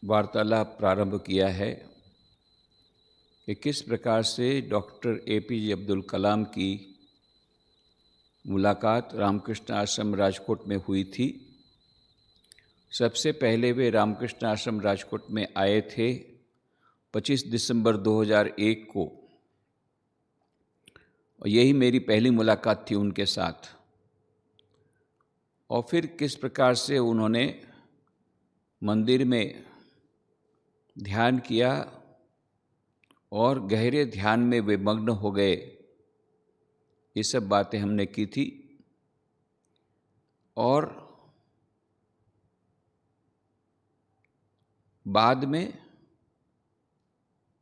वार्तालाप प्रारंभ किया है कि किस प्रकार से डॉक्टर APJ अब्दुल कलाम की मुलाकात रामकृष्ण आश्रम राजकोट में हुई थी। सबसे पहले वे रामकृष्ण आश्रम राजकोट में आए थे 25 दिसंबर 2001 को, और यही मेरी पहली मुलाकात थी उनके साथ। और फिर किस प्रकार से उन्होंने मंदिर में ध्यान किया और गहरे ध्यान में वे मग्न हो गए, ये सब बातें हमने की थी। और बाद में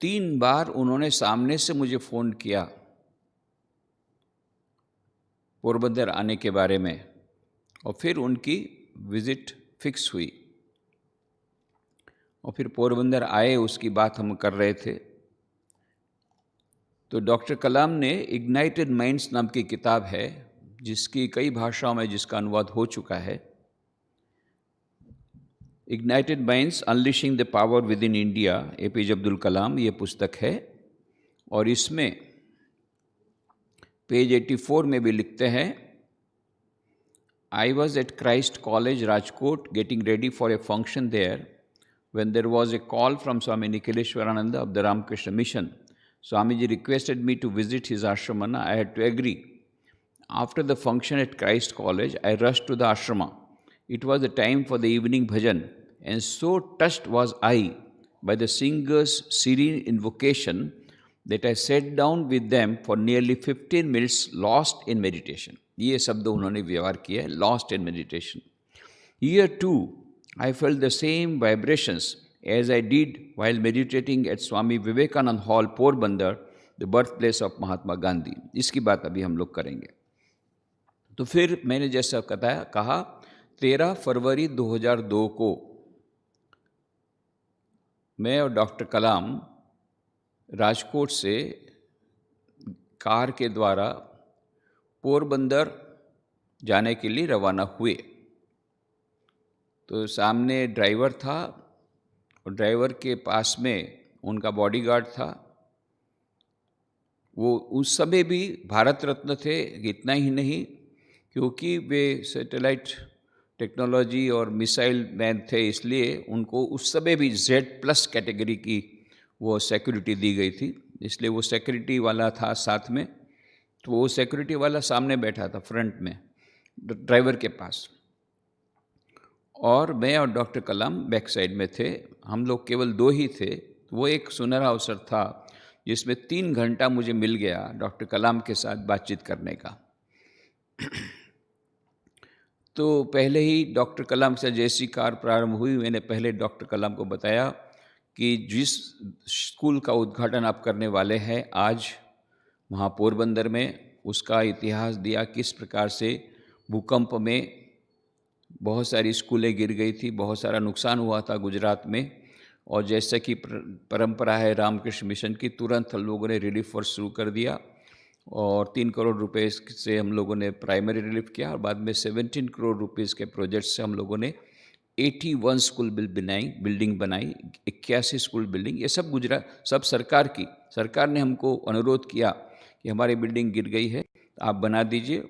3 बार उन्होंने सामने से मुझे फ़ोन किया पोरबंदर आने के बारे में, और फिर उनकी विज़िट फिक्स हुई और फिर पोरबंदर आए, उसकी बात हम कर रहे थे। तो डॉक्टर कलाम ने इग्नाइटेड माइंड्स नाम की किताब है, जिसकी कई भाषाओं में जिसका अनुवाद हो चुका है। Ignited minds unleashing the power within India, APJ Abdul Kalam, ये पुस्तक है। और इसमें पेज 84 में भी लिखते हैं, I was at Christ College, Rajkot, getting ready for a function there when there was a call from Swami Nikhileshwarananda of the Ramakrishna Mission. Swamiji requested me to visit his ashrama. I had to agree. After the function at Christ College, I rushed to the ashrama. It was the time for the evening bhajan, and so touched was I by the singers' serene invocation that I sat down with them for nearly 15 minutes lost in meditation. ये शब्द उन्होंने व्यवहार किया है, lost in meditation. Here too, I felt the same vibrations as I did while meditating at Swami Vivekanand Hall, Porbandar, the birthplace of Mahatma Gandhi. इसकी बात अभी हम लोग करेंगे। तो फिर मैंने जैसा कहा 13 फरवरी 2002 को मैं और डॉक्टर कलाम राजकोट से कार के द्वारा पोरबंदर जाने के लिए रवाना हुए। तो सामने ड्राइवर था और ड्राइवर के पास में उनका बॉडीगार्ड था। वो उस समय भी भारत रत्न थे, इतना ही नहीं, क्योंकि वे सैटेलाइट टेक्नोलॉजी और मिसाइल मैन थे, इसलिए उनको उस समय भी Z+ कैटेगरी की वो सिक्योरिटी दी गई थी, इसलिए वो सिक्योरिटी वाला था साथ में। तो वो सिक्योरिटी वाला सामने बैठा था फ्रंट में ड्राइवर के पास, और मैं और डॉक्टर कलाम बैक साइड में थे। हम लोग केवल 2 ही थे। वो एक सुनहरा अवसर था जिसमें 3 घंटा मुझे मिल गया डॉक्टर कलाम के साथ बातचीत करने का। तो पहले ही डॉक्टर कलाम से जैसी कार प्रारंभ हुई, मैंने पहले डॉक्टर कलाम को बताया कि जिस स्कूल का उद्घाटन आप करने वाले हैं आज वहाँ पोरबंदर में, उसका इतिहास दिया, किस प्रकार से भूकंप में बहुत सारी स्कूलें गिर गई थी, बहुत सारा नुकसान हुआ था गुजरात में, और जैसा कि परंपरा है रामकृष्ण मिशन की, तुरंत हम लोगों ने रिलीफ वर्क शुरू कर दिया और 3 करोड़ रुपए से हम लोगों ने प्राइमरी रिलीफ किया, और बाद में 17 करोड़ रुपीज़ के प्रोजेक्ट से हम लोगों ने 81 स्कूल बिल्डिंग बनाई, 81 स्कूल बिल्डिंग। ये सब सब सरकार ने हमको अनुरोध किया कि हमारी बिल्डिंग गिर गई है, आप बना दीजिए,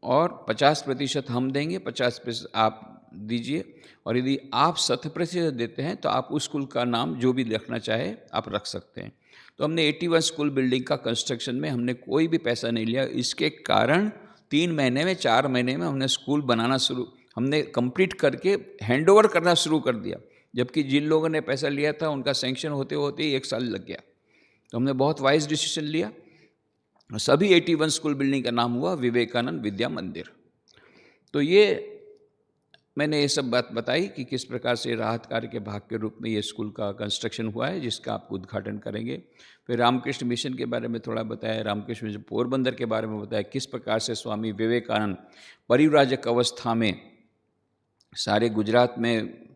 और 50% हम देंगे, 50% आप दीजिए, और यदि आप 100% देते हैं तो आप उस स्कूल का नाम जो भी रखना चाहे आप रख सकते हैं। तो हमने 81 स्कूल बिल्डिंग का कंस्ट्रक्शन में हमने कोई भी पैसा नहीं लिया। इसके कारण 3 महीने में 4 महीने में हमने स्कूल बनाना हमने कंप्लीट करके हैंडओवर करना शुरू कर दिया, जबकि जिन लोगों ने पैसा लिया था उनका सैंक्शन होते होते ही 1 साल लग गया। तो हमने बहुत वाइज डिसीजन लिया। सभी 81 स्कूल बिल्डिंग का नाम हुआ विवेकानंद विद्या मंदिर। तो ये मैंने ये सब बात बताई कि किस प्रकार से राहत कार्य के भाग के रूप में ये स्कूल का कंस्ट्रक्शन हुआ है, जिसका आप उद्घाटन करेंगे। फिर रामकृष्ण मिशन के बारे में थोड़ा बताया, रामकृष्ण मिशन पोरबंदर के बारे में बताया, किस प्रकार से स्वामी विवेकानंद परिव्राजक अवस्था में सारे गुजरात में,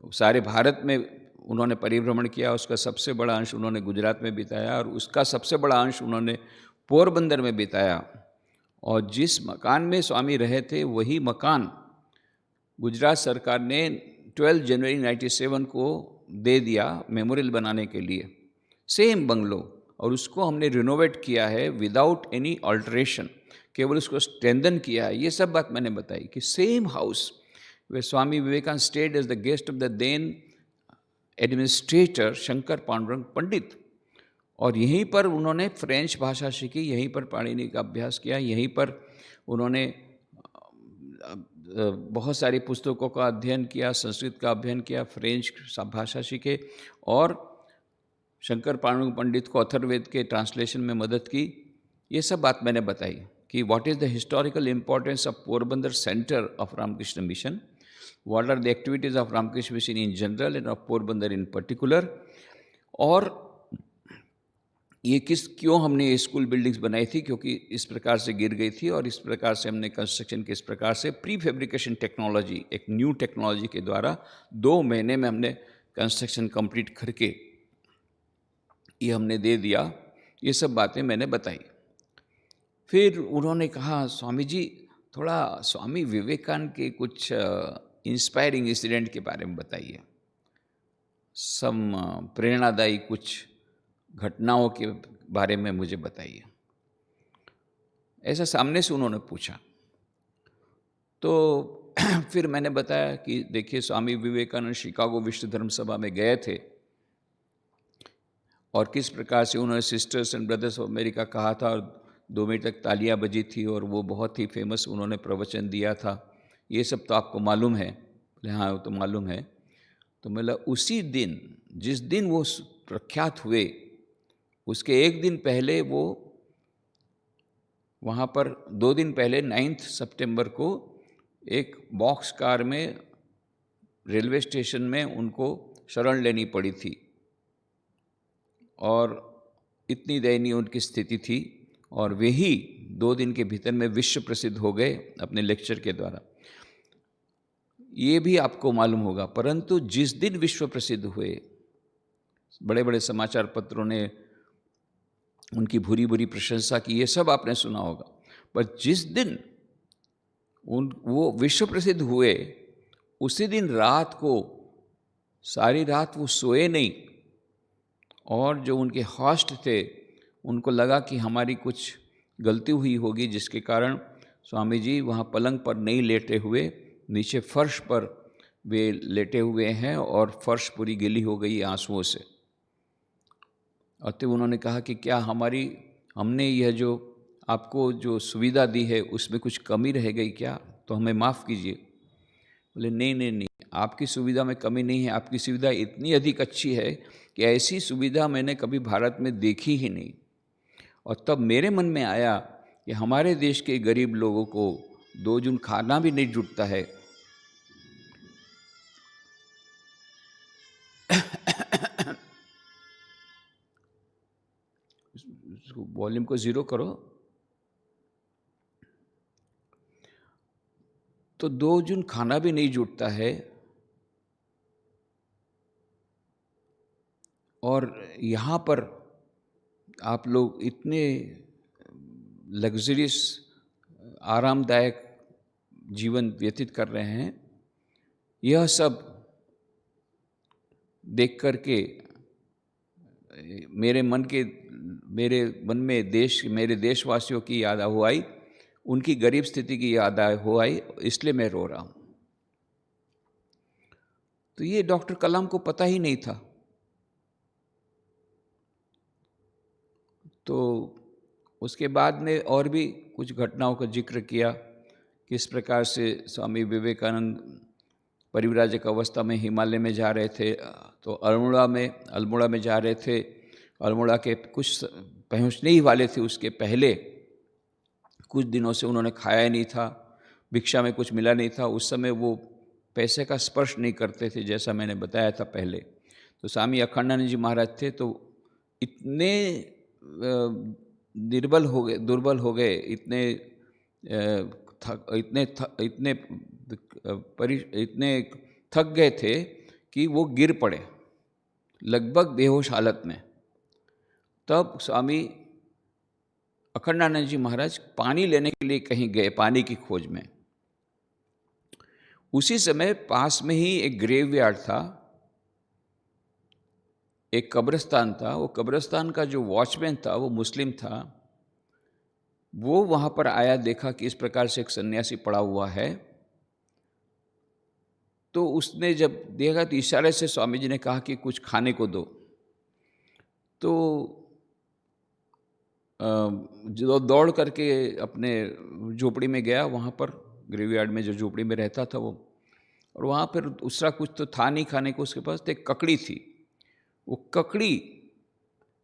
सारे भारत में उन्होंने परिभ्रमण किया। उसका सबसे बड़ा अंश उन्होंने गुजरात में बिताया, और उसका सबसे बड़ा अंश उन्होंने पोरबंदर में बिताया। और जिस मकान में स्वामी रहे थे वही मकान गुजरात सरकार ने 12 जनवरी 97 को दे दिया मेमोरियल बनाने के लिए, सेम बंगलो, और उसको हमने रिनोवेट किया है विदाउट एनी ऑल्ट्रेशन, केवल उसको स्ट्रेंथन किया है। ये सब बात मैंने बताई कि same house where Swami Vivekananda stayed as the guest of the then administrator Shankar Pandurang Pandit, और यहीं पर उन्होंने फ्रेंच भाषा सीखी, यहीं पर पाणिनि का अभ्यास किया, यहीं पर उन्होंने बहुत सारी पुस्तकों का अध्ययन किया, संस्कृत का अध्ययन किया, फ्रेंच भाषा सीखे, और शंकर पांडुरंग पंडित को अथर्ववेद के ट्रांसलेशन में मदद की। ये सब बात मैंने बताई कि what is the historical importance of Porbandar centre of Ramakrishna Mission, what are the activities of Ramakrishna Mission in general and of Porbandar in particular, और ये क्यों हमने ये स्कूल बिल्डिंग्स बनाई थी, क्योंकि इस प्रकार से गिर गई थी, और इस प्रकार से हमने कंस्ट्रक्शन के इस प्रकार से प्री फैब्रिकेशन टेक्नोलॉजी, एक न्यू टेक्नोलॉजी के द्वारा 2 महीने में हमने कंस्ट्रक्शन कंप्लीट करके ये हमने दे दिया। ये सब बातें मैंने बताई। फिर उन्होंने कहा, स्वामी जी थोड़ा स्वामी विवेकानंद के कुछ इंस्पायरिंग इंसिडेंट के बारे में बताइए, प्रेरणादायी कुछ घटनाओं के बारे में मुझे बताइए। ऐसा सामने से उन्होंने पूछा। तो फिर मैंने बताया कि देखिए, स्वामी विवेकानंद शिकागो विश्व धर्म सभा में गए थे, और किस प्रकार से उन्होंने sisters and brothers of America कहा था, और 2 मिनट तक तालियां बजी थी, और वो बहुत ही फेमस उन्होंने प्रवचन दिया था। ये सब तो आपको मालूम है? हाँ, वो तो मालूम है। तो मतलब उसी दिन, जिस दिन वो प्रख्यात हुए, उसके 1 दिन पहले वो वहाँ पर 2 दिन पहले 9 सितंबर को एक बॉक्स कार में रेलवे स्टेशन में उनको शरण लेनी पड़ी थी, और इतनी दयनीय उनकी स्थिति थी, और वे ही 2 दिन के भीतर में विश्व प्रसिद्ध हो गए अपने लेक्चर के द्वारा। ये भी आपको मालूम होगा। परंतु जिस दिन विश्व प्रसिद्ध हुए, बड़े बड़े समाचार पत्रों ने उनकी भूरी भूरी प्रशंसा की, ये सब आपने सुना होगा। पर जिस दिन वो विश्व प्रसिद्ध हुए, उसी दिन रात को सारी रात वो सोए नहीं, और जो उनके होस्ट थे उनको लगा कि हमारी कुछ गलती हुई होगी, जिसके कारण स्वामी जी वहाँ पलंग पर नहीं लेटे हुए, नीचे फर्श पर वे लेटे हुए हैं, और फर्श पूरी गीली हो गई आंसुओं से। और तब उन्होंने कहा कि क्या हमने यह जो आपको जो सुविधा दी है उसमें कुछ कमी रह गई क्या, तो हमें माफ़ कीजिए। बोले नहीं नहीं नहीं, आपकी सुविधा में कमी नहीं है, आपकी सुविधा इतनी अधिक अच्छी है कि ऐसी सुविधा मैंने कभी भारत में देखी ही नहीं। और तब मेरे मन में आया कि हमारे देश के गरीब लोगों को 2 जून खाना भी नहीं जुटता है। वॉल्यूम को 0 करो। तो 2 जून खाना भी नहीं जुटता है, और यहाँ पर आप लोग इतने लग्जरियस आरामदायक जीवन व्यतीत कर रहे हैं। यह सब देख कर के मेरे मन में मेरे देशवासियों की याद हो आई, उनकी गरीब स्थिति की याद हो आई, इसलिए मैं रो रहा हूँ। तो ये डॉक्टर कलाम को पता ही नहीं था। तो उसके बाद में और भी कुछ घटनाओं का जिक्र किया, किस प्रकार से स्वामी विवेकानंद परिव्राजक अवस्था में हिमालय में जा रहे थे, तो अल्मोड़ा में जा रहे थे। अल्मोड़ा के कुछ पहुँचने ही वाले थे, उसके पहले कुछ दिनों से उन्होंने खाया नहीं था, भिक्षा में कुछ मिला नहीं था। उस समय वो पैसे का स्पर्श नहीं करते थे, जैसा मैंने बताया था पहले। तो स्वामी अखंडानंद जी महाराज थे, तो इतने दुर्बल हो गए, इतने थक गए थे कि वो गिर पड़े, लगभग बेहोश हालत में। तब स्वामी अखंडानंद जी महाराज पानी लेने के लिए कहीं गए, पानी की खोज में। उसी समय पास में ही एक ग्रेवयार्ड था, एक कब्रिस्तान था, वो कब्रिस्तान का जो वॉचमैन था वो मुस्लिम था। वो वहाँ पर आया, देखा कि इस प्रकार से एक सन्यासी पड़ा हुआ है, तो उसने जब देखा तो इशारे से स्वामी जी ने कहा कि कुछ खाने को दो। तो जो दौड़ करके अपने झोपड़ी में गया, वहाँ पर ग्रेवयार्ड में जो झोपड़ी में रहता था वो, और वहाँ पर दूसरा कुछ तो था नहीं खाने को उसके पास, तो एक ककड़ी थी। वो ककड़ी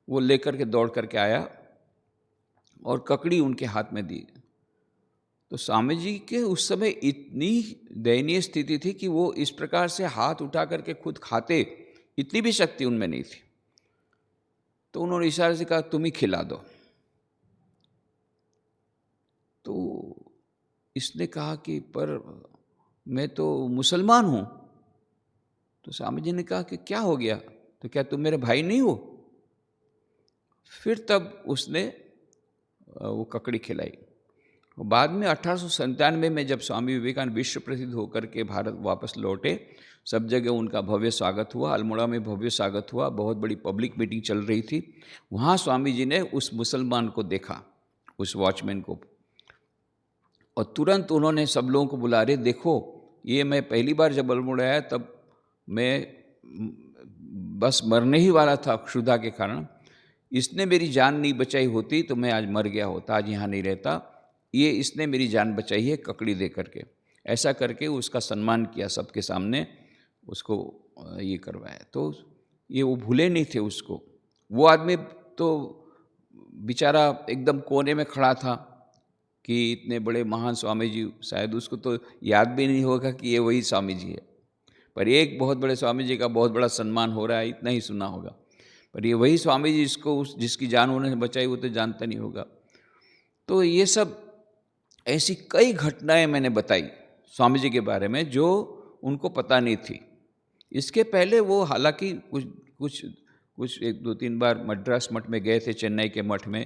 वो लेकर के दौड़ करके आया और ककड़ी उनके हाथ में दी। तो स्वामी जी के उस समय इतनी दयनीय स्थिति थी कि वो इस प्रकार से हाथ उठा करके खुद खाते, इतनी भी शक्ति उनमें नहीं थी। तो उन्होंने इशारे से कहा तुम ही खिला दो। तो इसने कहा कि पर मैं तो मुसलमान हूँ। तो स्वामी जी ने कहा कि क्या हो गया, तो क्या तुम मेरे भाई नहीं हो? फिर तब उसने वो ककड़ी खिलाई। बाद में 1897 में जब स्वामी विवेकानंद विश्व प्रसिद्ध होकर के भारत वापस लौटे, सब जगह उनका भव्य स्वागत हुआ। अल्मोड़ा में भव्य स्वागत हुआ, बहुत बड़ी पब्लिक मीटिंग चल रही थी। वहाँ स्वामी जी ने उस मुसलमान को देखा, उस वॉचमैन को, और तुरंत उन्होंने सब लोगों को बुला रहे, देखो ये मैं पहली बार जब अल्मोड़ा आया तब मैं बस मरने ही वाला था क्षुधा के कारण, इसने मेरी जान नहीं बचाई होती तो मैं आज मर गया होता, आज यहाँ नहीं रहता। ये इसने मेरी जान बचाई है ककड़ी दे करके। ऐसा करके उसका सम्मान किया सबके सामने, उसको ये करवाया। तो ये वो भूले नहीं थे उसको। वो आदमी तो बेचारा एकदम कोने में खड़ा था कि इतने बड़े महान स्वामी जी, शायद उसको तो याद भी नहीं होगा कि ये वही स्वामी जी है, पर एक बहुत बड़े स्वामी जी का बहुत बड़ा सम्मान हो रहा है, इतना ही सुना होगा। पर ये वही स्वामी जी जिसकी जान उन्होंने बचाई, वो तो जानता नहीं होगा। तो ये सब ऐसी कई घटनाएं मैंने बताई स्वामी जी के बारे में जो उनको पता नहीं थी। इसके पहले वो हालांकि कुछ 1-2-3 बार मद्रास मठ में गए थे, चेन्नई के मठ में,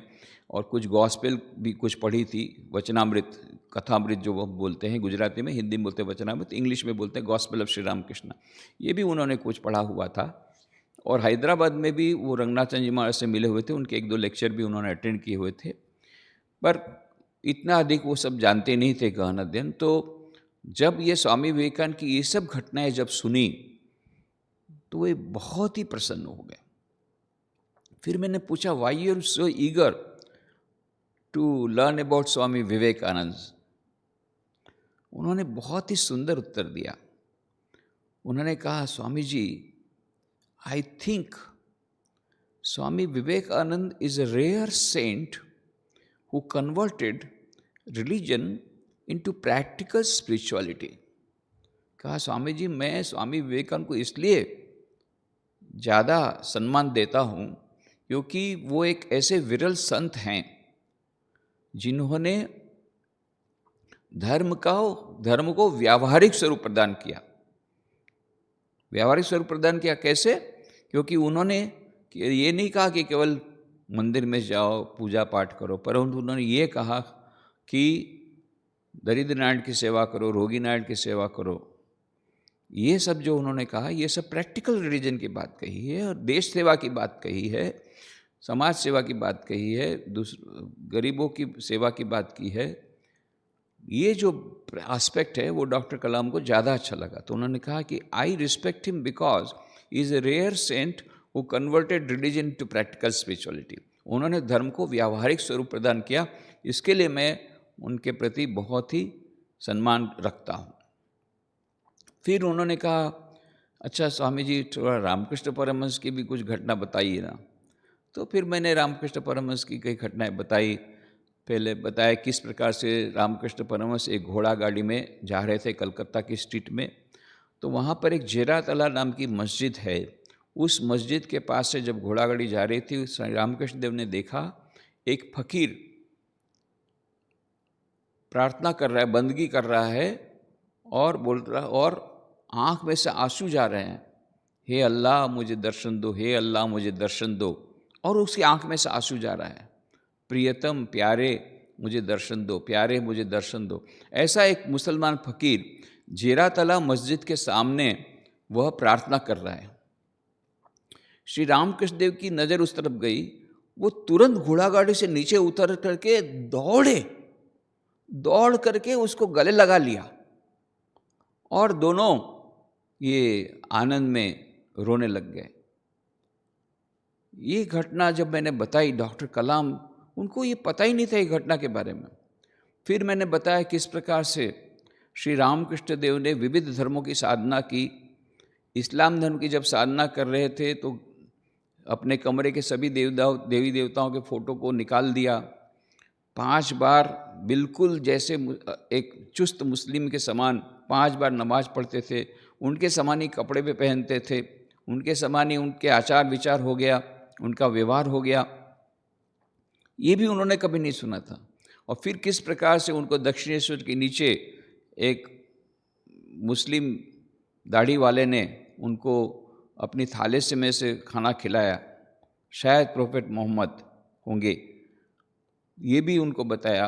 और कुछ गॉस्पेल भी कुछ पढ़ी थी, वचनामृत, कथामृत जो वो बोलते हैं गुजराती में, हिंदी में बोलते हैं वचनामृत, इंग्लिश में बोलते हैं गॉस्पेल ऑफ श्री रामकृष्ण, ये भी उन्होंने कुछ पढ़ा हुआ था। और हैदराबाद में भी वो रंगनाथन जी महाराज से मिले हुए थे, उनके 1-2 लेक्चर भी उन्होंने अटेंड किए हुए थे, पर इतना अधिक वो सब जानते नहीं थे गहन अध्ययन। तो जब ये स्वामी विवेकानंद की ये सब घटनाएं जब सुनी तो वे बहुत ही प्रसन्न हो गए। फिर मैंने पूछा why you are so eager to learn about Swami Vivekananda. उन्होंने बहुत ही सुंदर उत्तर दिया। उन्होंने कहा Swami ji, I think Swami Vivekananda is a rare saint who converted religion into practical spirituality। कहा स्वामी जी, मैं स्वामी विवेकानंद को इसलिए ज़्यादा सम्मान देता हूँ क्योंकि वो एक ऐसे विरल संत हैं जिन्होंने धर्म को व्यावहारिक स्वरूप प्रदान किया। व्यावहारिक स्वरूप प्रदान किया कैसे? क्योंकि उन्होंने ये नहीं कहा कि केवल मंदिर में जाओ पूजा पाठ करो, परंतु उन्होंने ये कहा कि दरिद्र नारायण की सेवा करो, रोगी नारायण की सेवा करो। ये सब जो उन्होंने कहा, ये सब प्रैक्टिकल रिलीजन की बात कही है, और देश सेवा की बात कही है, समाज सेवा की बात कही है, गरीबों की सेवा की बात की है। ये जो एस्पेक्ट है वो डॉक्टर कलाम को ज़्यादा अच्छा लगा। तो उन्होंने कहा कि I respect him because he is a rare saint who converted religion to practical spirituality। उन्होंने धर्म को व्यावहारिक स्वरूप प्रदान किया, इसके लिए मैं उनके प्रति बहुत ही सम्मान रखता हूँ। फिर उन्होंने कहा अच्छा स्वामी जी, थोड़ा रामकृष्ण परमहंस की भी कुछ घटना बताइए ना। तो फिर मैंने रामकृष्ण परमहंस की कई घटनाएं बताई। पहले बताया किस प्रकार से रामकृष्ण परमहंस एक घोड़ा गाड़ी में जा रहे थे कलकत्ता की स्ट्रीट में, तो वहाँ पर एक जेरातला नाम की मस्जिद है। उस मस्जिद के पास से जब घोड़ा गाड़ी जा रही थी, श्री रामकृष्ण देव ने देखा एक फकीर प्रार्थना कर रहा है, बंदगी कर रहा है, और बोल रहा, और आँख में से आंसू जा रहे हैं, हे अल्लाह मुझे दर्शन दो, हे अल्लाह मुझे दर्शन दो। और उसकी आँख में से आंसू जा रहा है, प्रियतम प्यारे मुझे दर्शन दो, प्यारे मुझे दर्शन दो। ऐसा एक मुसलमान फकीर जेरातला मस्जिद के सामने वह प्रार्थना कर रहा है। श्री रामकृष्ण देव की नज़र उस तरफ गई, वो तुरंत घोड़ा गाड़ी से नीचे उतर करके दौड़ करके उसको गले लगा लिया और दोनों ये आनंद में रोने लग गए। ये घटना जब मैंने बताई डॉक्टर कलाम, उनको ये पता ही नहीं था ये घटना के बारे में। फिर मैंने बताया किस प्रकार से श्री रामकृष्ण देव ने विविध धर्मों की साधना की। इस्लाम धर्म की जब साधना कर रहे थे तो अपने कमरे के सभी देवी देवताओं के फ़ोटो को निकाल दिया। 5 बार बिल्कुल जैसे एक चुस्त मुस्लिम के समान 5 बार नमाज पढ़ते थे, उनके समान ही कपड़े पे पहनते थे, उनके समान ही उनके आचार विचार हो गया, उनका व्यवहार हो गया। ये भी उन्होंने कभी नहीं सुना था। और फिर किस प्रकार से उनको दक्षिणेश्वर के नीचे एक मुस्लिम दाढ़ी वाले ने उनको अपनी थाले से में से खाना खिलाया, शायद प्रोफेट मोहम्मद होंगे। ये भी उनको बताया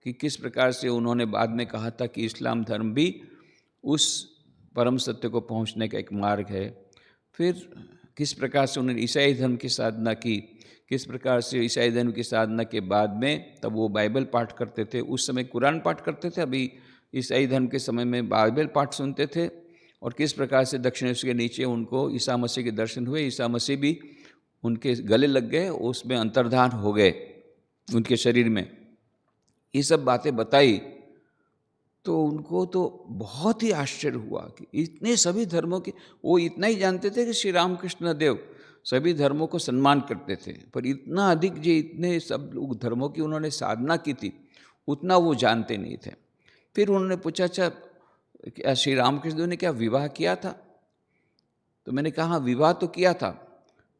कि किस प्रकार से उन्होंने बाद में कहा था कि इस्लाम धर्म भी उस परम सत्य को पहुंचने का एक मार्ग है। फिर किस प्रकार से उन्होंने ईसाई धर्म की साधना की, किस प्रकार से ईसाई धर्म की साधना के बाद में तब वो बाइबल पाठ करते थे। उस समय कुरान पाठ करते थे, अभी ईसाई धर्म के समय में बाइबल पाठ सुनते थे। और किस प्रकार से दक्षिणेश्वर के नीचे उनको ईसा मसीह के दर्शन हुए, ईसा मसीह भी उनके गले लग गए, उसमें अंतर्धान हो गए उनके शरीर में। ये सब बातें बताई तो उनको तो बहुत ही आश्चर्य हुआ कि इतने सभी धर्मों के, वो इतना ही जानते थे कि श्री रामकृष्ण देव सभी धर्मों को सम्मान करते थे, पर इतना अधिक जो इतने सब लोग धर्मों की उन्होंने साधना की थी उतना वो जानते नहीं थे। फिर उन्होंने पूछा, अच्छा क्या श्री रामकृष्ण देव ने क्या विवाह किया था? तो मैंने कहा विवाह तो किया था,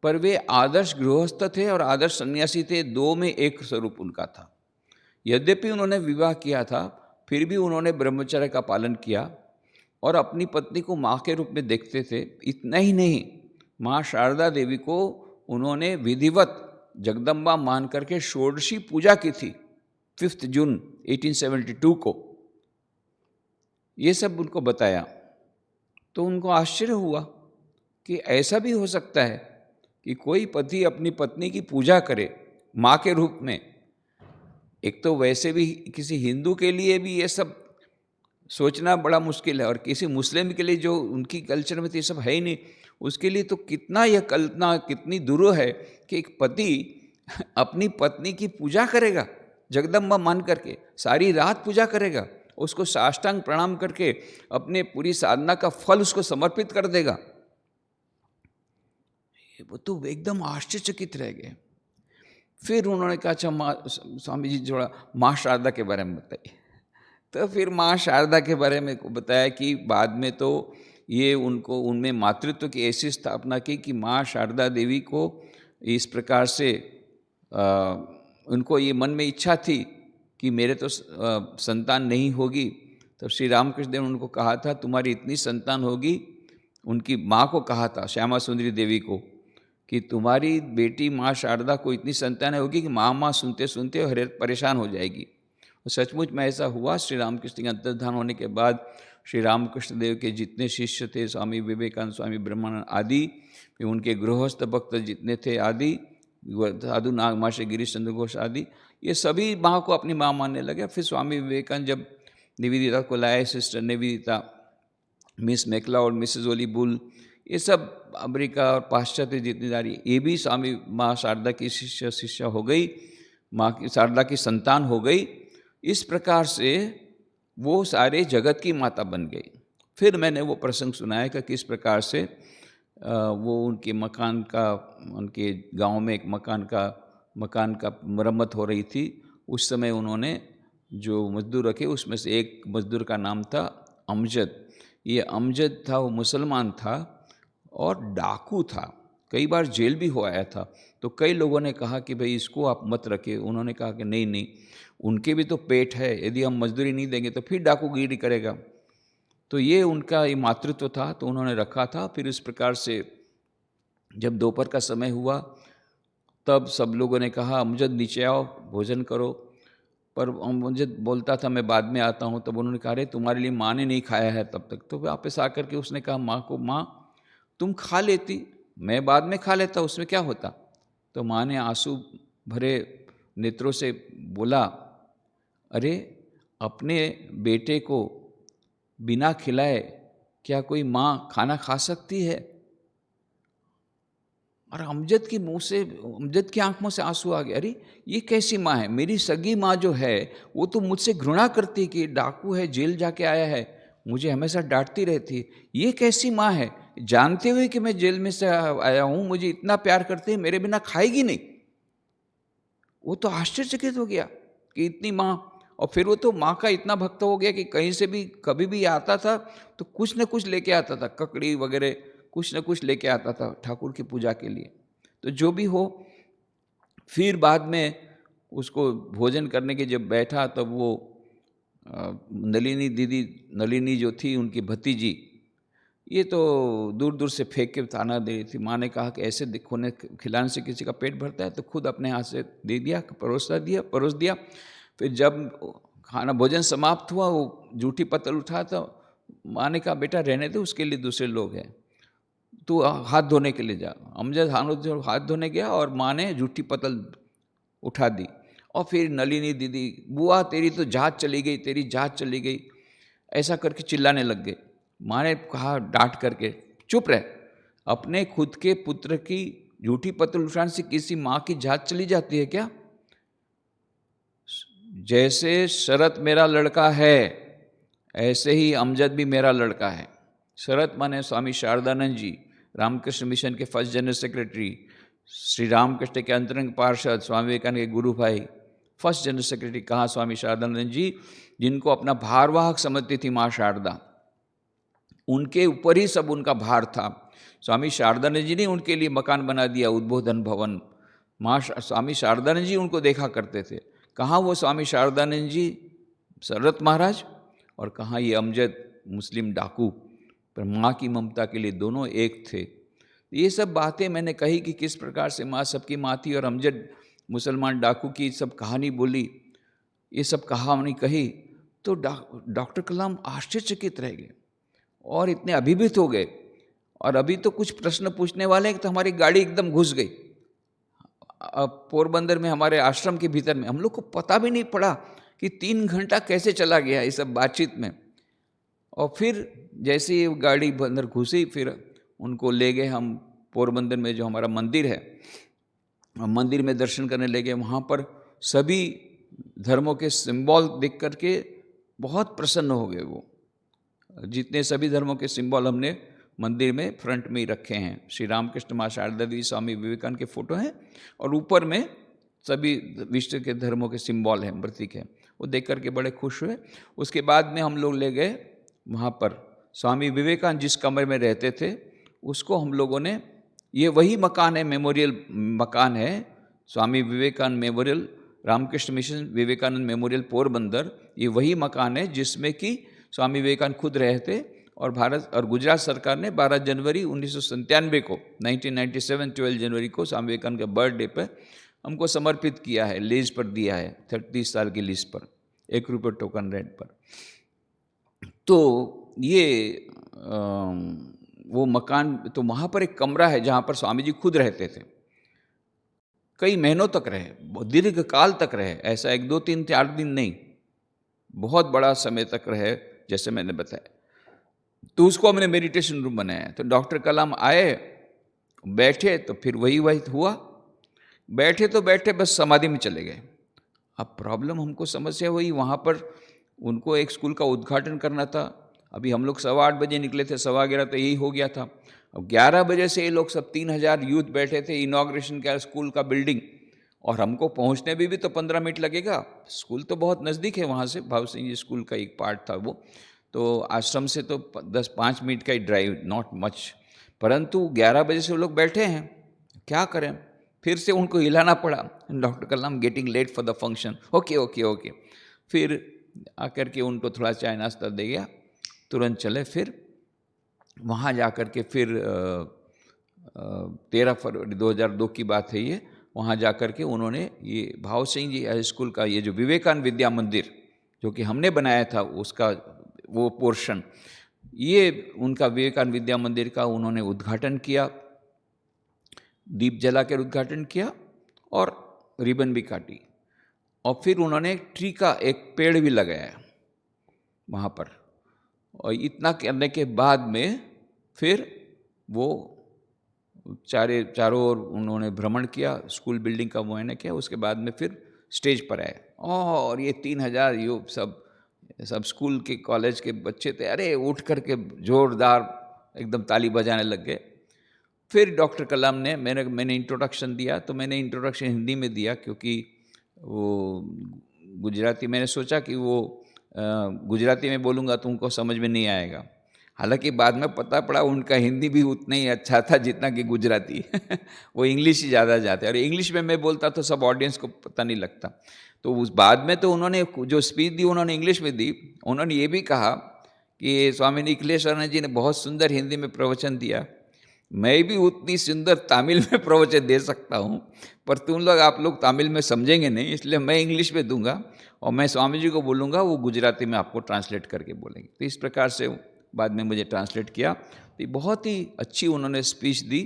पर वे आदर्श गृहस्थ थे और आदर्श सन्यासी थे, 2 में 1 स्वरूप उनका था। यद्यपि उन्होंने विवाह किया था फिर भी उन्होंने ब्रह्मचर्य का पालन किया और अपनी पत्नी को माँ के रूप में देखते थे। इतना ही नहीं, माँ शारदा देवी को उन्होंने विधिवत जगदम्बा मान करके षोडशी पूजा की थी 5 जून 1872 को। ये सब उनको बताया तो उनको आश्चर्य हुआ कि ऐसा भी हो सकता है कि कोई पति अपनी पत्नी की पूजा करे माँ के रूप में। एक तो वैसे भी किसी हिंदू के लिए भी ये सब सोचना बड़ा मुश्किल है, और किसी मुस्लिम के लिए जो उनकी कल्चर में तो ये सब है ही नहीं, उसके लिए तो कितना यह कल्पना कितनी दूर है कि एक पति अपनी पत्नी की पूजा करेगा जगदम्बा मान करके, सारी रात पूजा करेगा, उसको साष्टांग प्रणाम करके अपने पूरी साधना का फल उसको समर्पित कर देगा। वो तो एकदम आश्चर्यचकित रह गए। फिर उन्होंने कहा, अच्छा स्वामी जी थोड़ा माँ शारदा के बारे में बताइए। तो फिर माँ शारदा के बारे में बताया कि बाद में तो ये उनको उनमें मातृत्व की ऐसी स्थापना की कि माँ शारदा देवी को इस प्रकार से उनको ये मन में इच्छा थी कि मेरे तो संतान नहीं होगी। तब श्री रामकृष्ण देव ने उनको कहा था तुम्हारी इतनी संतान होगी, उनकी माँ को कहा था श्यामा सुंदरी देवी को कि तुम्हारी बेटी माँ शारदा को इतनी संतान होगी कि माँ सुनते सुनते हर परेशान हो जाएगी। और सचमुच में ऐसा हुआ। श्री रामकृष्ण के अंतर्धान होने के बाद श्री रामकृष्ण देव के जितने शिष्य थे, स्वामी विवेकानंद, स्वामी ब्रह्मानंद आदि, उनके गृहस्थ भक्त जितने थे आदि, साधु नाग माशे गिरीश चंद्र घोष आदि, ये सभी माँ को अपनी माँ मानने लगे। फिर स्वामी विवेकानंद जब निवेदिता को लाए, सिस्टर निवेदिता, मिस मेकला और मिसेज ओली बुल, ये सब अमेरिका और पाश्चात्य जितनी सारी, ये भी स्वामी माँ शारदा की शिष्य हो गई, माँ की शारदा की संतान हो गई। इस प्रकार से वो सारे जगत की माता बन गई। फिर मैंने वो प्रसंग सुनाया कि किस प्रकार से वो उनके मकान का, उनके गांव में एक मकान का मरम्मत हो रही थी। उस समय उन्होंने जो मजदूर रखे उसमें से एक मजदूर का नाम था अमजद। ये अमजद था, वो मुसलमान था और डाकू था, कई बार जेल भी हो आया था। तो कई लोगों ने कहा कि भाई इसको आप मत रखिए। उन्होंने कहा कि नहीं नहीं, उनके भी तो पेट है, यदि हम मजदूरी नहीं देंगे तो फिर डाकूगिरी करेगा। तो ये उनका ये मातृत्व था, तो उन्होंने रखा था। फिर इस प्रकार से जब दोपहर का समय हुआ तब सब लोगों ने कहा अमजद नीचे आओ, भोजन करो। पर अमजद बोलता था मैं बाद में आता हूँ। तब उन्होंने कहा अरे तुम्हारे लिए माँ ने नहीं खाया है तब तक। तो वापस आकर के उसने कहा माँ को, माँ तुम खा लेती, मैं बाद में खा लेता, उसमें क्या होता। तो माँ ने आंसू भरे नेत्रों से बोला, अरे अपने बेटे को बिना खिलाए क्या कोई माँ खाना खा सकती है? और अमजद की मुंह से, अमजद की आंखों से आंसू आ गए। अरे ये कैसी माँ है? मेरी सगी माँ जो है वो तो मुझसे घृणा करती कि डाकू है, जेल जाके आया है, मुझे हमेशा डांटती रहती है। ये कैसी माँ है, जानते हुए कि मैं जेल में से आया हूँ, मुझे इतना प्यार करती है, मेरे बिना खाएगी नहीं। वो तो आश्चर्यचकित हो गया कि इतनी माँ। और फिर वो तो माँ का इतना भक्त हो गया कि कहीं से भी कभी भी आता था तो कुछ न कुछ लेके आता था, ककड़ी वगैरह कुछ न कुछ लेके आता था ठाकुर की पूजा के लिए। तो जो भी हो, फिर बाद में उसको भोजन करने के जब बैठा तब वो नलिनी दीदी, नलिनी जो थी उनकी भतीजी, ये तो दूर दूर से फेंक के ताना दे रही थी। माँ ने कहा कि ऐसे खोने खिलाने से किसी का पेट भरता है, तो खुद अपने हाथ से दे दिया, परोस दिया। फिर जब खाना भोजन समाप्त हुआ, वो जूठी पत्तल उठा तो माँ ने कहा, बेटा रहने दे, उसके लिए दूसरे लोग हैं, तू हाथ धोने के लिए जा। अमजद हाथ धोने गया और माँ ने जूठी पत्तल उठा दी। और फिर नलिनी दीदी, बुआ तेरी तो जात चली गई, तेरी जात चली गई, ऐसा करके चिल्लाने लग गए। माँ ने कहा डांट करके, चुप रह, अपने खुद के पुत्र की झूठी पत्तल उठाने से किसी माँ की जात चली जाती है क्या? जैसे शरत मेरा लड़का है ऐसे ही अमजद भी मेरा लड़का है। शरत माने स्वामी शारदानंद जी, रामकृष्ण मिशन के first general secretary, Shri Ramakrishna के अंतरंग पार्षद, स्वामी विवेकानंद के गुरु भाई, फर्स्ट जनरल सेक्रेटरी कहाँ स्वामी शारदानंद जी, जिनको अपना भारवाहक समझती थी माँ शारदा, उनके ऊपर ही सब उनका भार था। स्वामी शारदानंद जी ने उनके लिए मकान बना दिया, उद्बोधन भवन। स्वामी शारदानंद जी उनको देखा करते थे। कहाँ वो स्वामी शारदानंद जी, शरत महाराज, और कहाँ ये अमजद मुस्लिम डाकू। पर माँ की ममता के लिए दोनों एक थे। ये सब बातें मैंने कही कि किस प्रकार से माँ सबकी माँ थी और अमजद मुसलमान डाकू की सब कहानी बोली, ये सब कहानी कही। तो डॉक्टर कलाम आश्चर्यचकित रह गए और इतने अभिभूत हो गए। और अभी तो कुछ प्रश्न पूछने वाले हैं कि तो हमारी गाड़ी एकदम घुस गई पोरबंदर में, हमारे आश्रम के भीतर में। हम लोग को पता भी नहीं पड़ा कि 3 घंटा कैसे चला गया इस सब बातचीत में। और फिर जैसे ही गाड़ी अंदर घुसी, फिर उनको ले गए हम पोरबंदर में जो हमारा मंदिर है, मंदिर में दर्शन करने ले गए। वहाँ पर सभी धर्मों के सिंबल देख करके बहुत प्रसन्न हो गए वो। जितने सभी धर्मों के सिंबल हमने मंदिर में फ्रंट में ही रखे हैं। श्री रामकृष्ण, माँ शारदा देवी, स्वामी विवेकानंद के फोटो हैं और ऊपर में सभी विश्व के धर्मों के सिंबल हैं, प्रतीक हैं। वो देख करके बड़े खुश हुए। उसके बाद में हम लोग ले गए वहाँ पर स्वामी विवेकानंद जिस कमरे में रहते थे, उसको हम लोगों ने, ये वही मकान है, मेमोरियल मकान है, Swami Vivekananda memorial, Ramakrishna Mission Vivekananda memorial Porbandar. ये वही मकान है जिसमें कि स्वामी विवेकानंद खुद रहे थे। और भारत और गुजरात सरकार ने 12 जनवरी 1997 को, 1997 12 जनवरी को स्वामी विवेकानंद के बर्थडे पर हमको समर्पित किया है, लीज पर दिया है, 30 साल की लीज पर, 1 रुपये टोकन रेंट पर। तो ये वो मकान, तो वहाँ पर एक कमरा है जहाँ पर स्वामी जी खुद रहते थे, कई महीनों तक रहे, दीर्घ काल तक रहे, ऐसा 1 2 3 4 दिन नहीं, बहुत बड़ा समय तक रहे जैसे मैंने बताया। तो उसको हमने मेडिटेशन रूम बनाया। तो डॉक्टर कलाम आए, बैठे, तो फिर वही हुआ, बैठे तो बैठे, बस समाधि में चले गए। अब प्रॉब्लम हमको समस्या हुई, वहाँ पर उनको एक स्कूल का उद्घाटन करना था। अभी हम लोग 8:15 बजे निकले थे, 11:15 तो यही हो गया था। अब 11 बजे से ये लोग सब 3000 यूथ बैठे थे, इनॉग्रेशन का स्कूल का बिल्डिंग, और हमको पहुँचने भी तो 15 मिनट लगेगा। स्कूल तो बहुत नज़दीक है वहाँ से, भाव सिंह जी स्कूल का एक पार्ट था वो, तो आश्रम से तो 10-5 मिनट का ही ड्राइव, नॉट मच। परंतु 11 बजे से वो लोग बैठे हैं, क्या करें, फिर से उनको हिलाना पड़ा। Doctor Kalam getting late for the function, okay okay okay. फिर आकर के उनको थोड़ा चाय नाश्ता दे गया, तुरंत चले। फिर वहाँ जा कर के फिर 13 फरवरी 2002 की बात है ये, वहाँ जा कर के उन्होंने ये भाव सिंह जी हाई स्कूल का ये जो विवेकानंद विद्या मंदिर जो कि हमने बनाया था, उसका वो पोर्शन, ये उनका विवेकानंद विद्या मंदिर का उन्होंने उद्घाटन किया। दीप जला कर उद्घाटन किया और रिबन भी काटी, और फिर उन्होंने एक ट्री का एक पेड़ भी लगाया वहाँ पर। और इतना करने के बाद में फिर वो चारों ओर उन्होंने भ्रमण किया, स्कूल बिल्डिंग का मुआयना किया, उसके बाद में फिर स्टेज पर आए और ये 3000 युवक सब स्कूल के कॉलेज के बच्चे थे, अरे उठ करके जोरदार एकदम ताली बजाने लग गए। फिर डॉक्टर कलाम ने मैंने इंट्रोडक्शन दिया, तो मैंने इंट्रोडक्शन हिंदी में दिया क्योंकि वो गुजराती, मैंने सोचा कि वो गुजराती में बोलूँगा तो उनको समझ में नहीं आएगा। हालांकि बाद में पता पड़ा उनका हिंदी भी उतना ही अच्छा था जितना कि गुजराती वो इंग्लिश ही ज़्यादा जाते, और इंग्लिश में मैं बोलता तो सब ऑडियंस को पता नहीं लगता। तो उस बाद में तो उन्होंने जो स्पीच दी उन्होंने इंग्लिश में दी। उन्होंने ये भी कहा कि स्वामी निखिलेश्वरानंद जी ने बहुत सुंदर हिंदी में प्रवचन दिया, मैं भी उतनी सुंदर तमिल में प्रवचन दे सकता हूँ, पर आप लोग तमिल में समझेंगे नहीं, इसलिए मैं इंग्लिश में दूंगा और मैं स्वामी जी को बोलूँगा वो गुजराती में आपको ट्रांसलेट करके बोलेंगे। तो इस प्रकार से बाद में मुझे ट्रांसलेट किया। तो बहुत ही अच्छी उन्होंने स्पीच दी,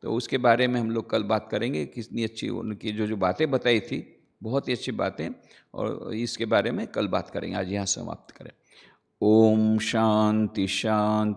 तो उसके बारे में हम लोग कल बात करेंगे, कितनी अच्छी उनकी जो बातें बताई थी, बहुत ही अच्छी बातें, और इसके बारे में कल बात करेंगे। आज यहाँ समाप्त करें। ओम शांति शांति।